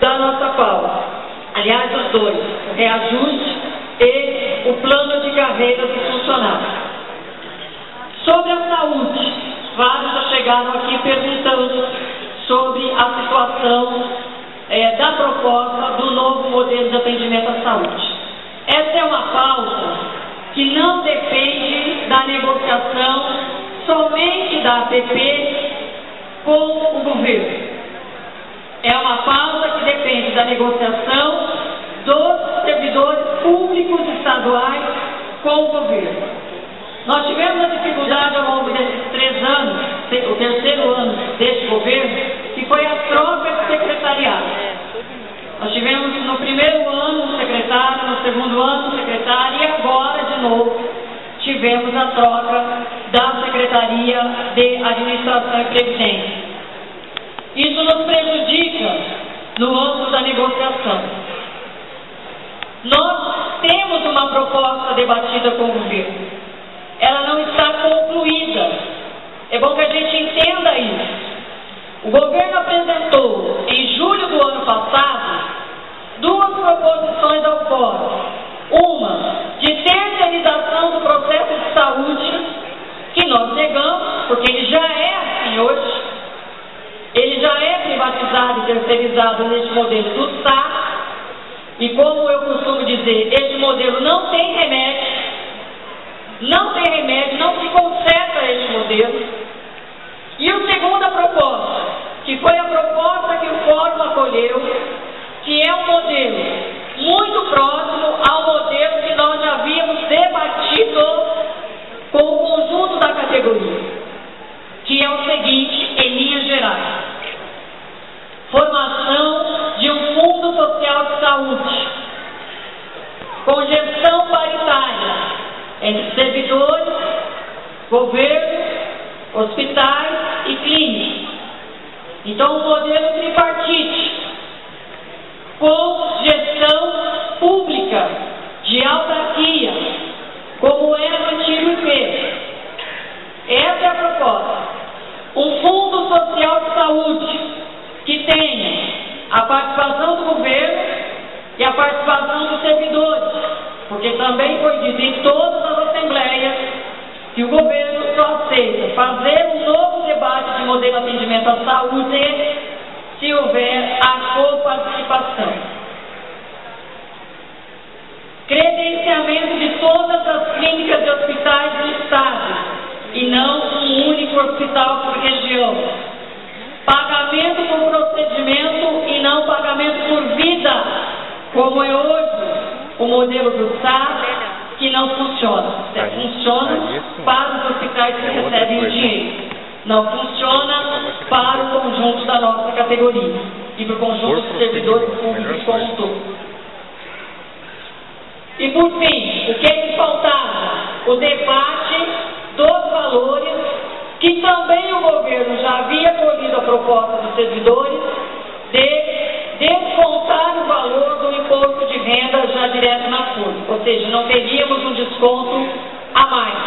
da nossa pauta. Aliás, os dois, o reajuste e o plano de carreira dos funcionários. Sobre a saúde, vários já chegaram aqui perguntando sobre a situação da proposta do novo modelo de atendimento à saúde. Essa é uma pauta que não depende da negociação somente da APP com o governo. É uma pauta que depende da negociação dos servidores públicos estaduais com o governo. Nós tivemos a dificuldade ao longo desses 3 anos, o terceiro ano deste governo, que foi a troca de secretariado. Nós tivemos no primeiro ano um secretário, no segundo ano um secretário, e agora, de novo, tivemos a troca da Secretaria de Administração e Previdência. Isso nos prejudica no âmbito da negociação. Nós temos uma proposta debatida com o governo. Ela não está concluída. É bom que a gente entenda isso. O governo apresentou, em julho do ano passado, 2 proposições ao fórum. Uma, de terceirização do processo de saúde, que nós negamos, porque ele já é assim hoje. Ele já é privatizado e terceirizado neste modelo do SAT. E como eu costumo dizer, este modelo não tem remédio. Não tem remédio, não se conserta este modelo. E a segunda proposta, que foi a proposta que o fórum acolheu, que é um modelo muito próximo ao modelo que nós já havíamos debatido com o conjunto da categoria, que é o seguinte, em linhas gerais: formação de um fundo social de saúde, com gestão paritária entre servidores, governo, hospitais e clínicas. Então, um modelo tripartite, com gestão pública, de autarquia, como era no antigo IP. Essa é a proposta. Um fundo social de saúde que tenha a participação do governo e a participação dos servidores, porque também foi dito em todas as assembleias que o governo só aceita fazer um novo debate de modelo de atendimento à saúde se houver a coparticipação. Credenciamento de todas as clínicas e hospitais do Estado, e não um único hospital por região. Pagamento por procedimento e não pagamento por vida, como é hoje o modelo do SAT, que não funciona. Funciona para os hospitais que recebem o dinheiro. Não funciona para o conjunto da nossa categoria e para o conjunto dos servidores públicos como um todo. E por fim, o que faltava? O debate dos valores, que também o governo já havia colhido a proposta dos servidores de descontar o valor do imposto de renda já direto na folha. Ou seja, não teríamos um desconto a mais.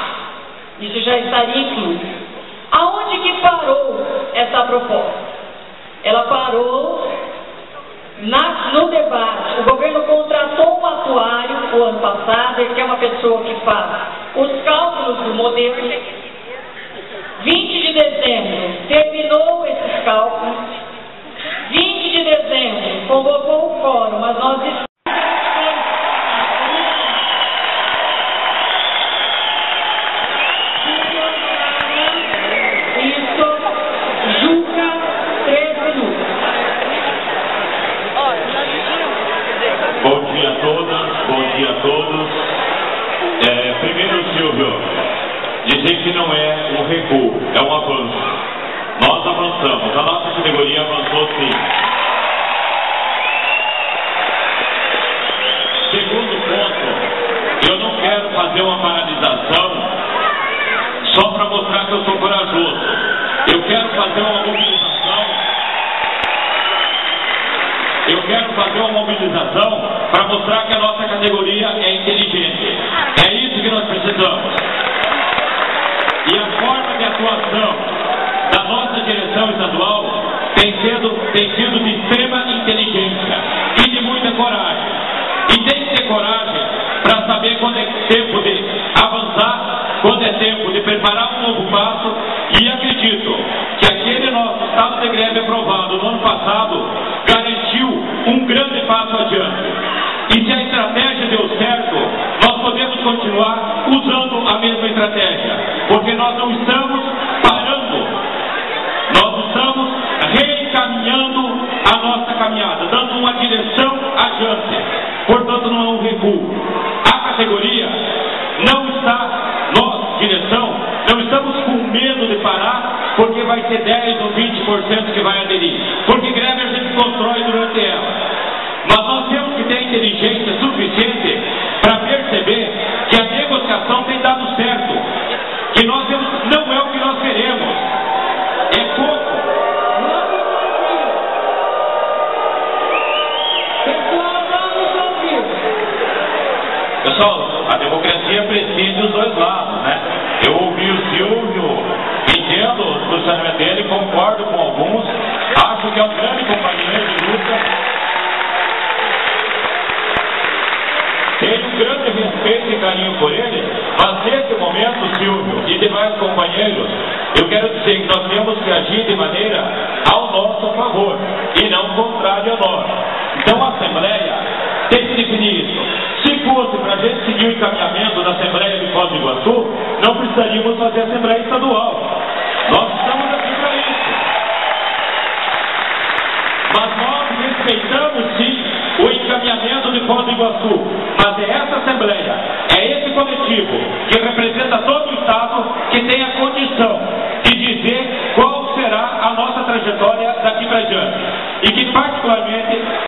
Isso já estaria incluído. Aonde que parou essa proposta? Ela parou no debate. O governo contratou um atuário o ano passado, ele que é uma pessoa que faz os cálculos do modelo. 20 de dezembro terminou esses cálculos. 20 de dezembro convocou o fórum, mas nós estamos a todos. Primeiro, Silvio, dizer que não é um recuo, é um avanço. Nós avançamos, a nossa categoria avançou sim. Segundo ponto, eu não quero fazer uma paralisação só para mostrar que eu sou corajoso. Eu quero fazer uma mobilização. Eu quero fazer uma mobilização para mostrar que a nossa categoria é inteligente. É isso que nós precisamos. E a forma de atuação da nossa direção estadual tem sido de extrema inteligência. inteligência e de muita coragem. E tem que ter coragem para saber quando é tempo de avançar, quando é tempo de preparar um novo passo. E acredito que aquele nosso estado de greve aprovado no ano passado garantiu um grande passo adiante. E se a estratégia deu certo, nós podemos continuar usando a mesma estratégia, porque nós não estamos parando, nós estamos reencaminhando a nossa caminhada, dando uma direção adiante. Portanto, não é um recuo. A categoria não está, nós, direção, não estamos com medo de parar, porque vai ter 10 ou 20% que vai aderir. Porque greve a gente constrói durante ela. Mas nós temos que ter inteligência suficiente para perceber que a negociação tem dado certo. Que nós temos, não é o que nós queremos. É pouco. Pessoal, a democracia precisa dos dois lados, né? Eu ouvi o Silvio, entendo o posicionamento dele, concordo com alguns, acho que é um grande companheiro de luta. Tenho um grande respeito e carinho por ele, mas nesse momento, Silvio e demais companheiros, eu quero dizer que nós temos que agir de maneira ao nosso favor e não contrário a nós. Então a Assembleia tem que definir isso. Se fosse para a gente seguir o encaminhamento da Assembleia de Foz do Iguaçu, não precisaríamos fazer Assembleia Estadual. Nós estamos aqui para isso. Mas nós respeitamos sim o encaminhamento de Foz do Iguaçu. Mas é essa Assembleia, é esse coletivo que representa todo o Estado que tem a condição de dizer qual será a nossa trajetória daqui para diante. E que particularmente